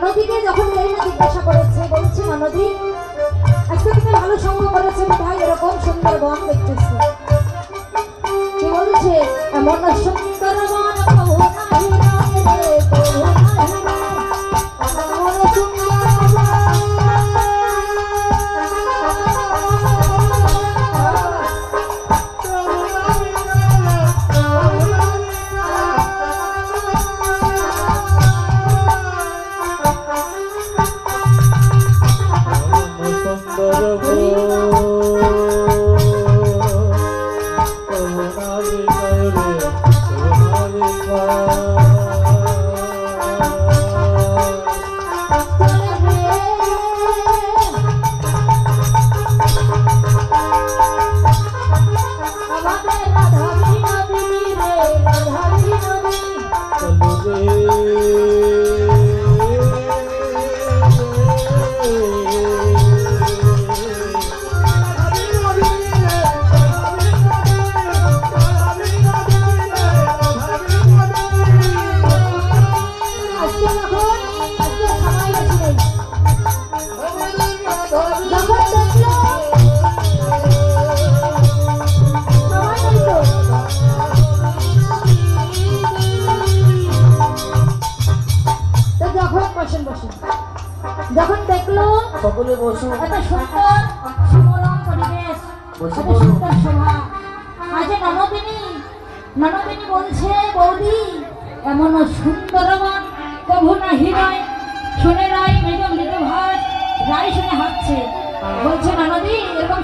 নদীকে যখন মেরিনা জিজ্ঞাসা করেছে, বলছে নদী আজকে তুমি ভালো সঙ্গ করেছো, ভাই এরকম সুন্দর বন দেখতেছি। কি বলছে, এমন সুন্দর বন প্রভু নাই রে, প্রভু নাই রে, এমন সুন্দর যখন দেখলো সকলে বসু এত সুন্দর সুমনোরম পরিবেশ, এত সুন্দর শোভা, আজ ননদিনী বলছে বৌদি এমন সুন্দর বন কভু নাহি রয়, শুনে রাই মৃদু মৃদু ভাস রাই শুনে হাসছে, বলছে ননদি এরকম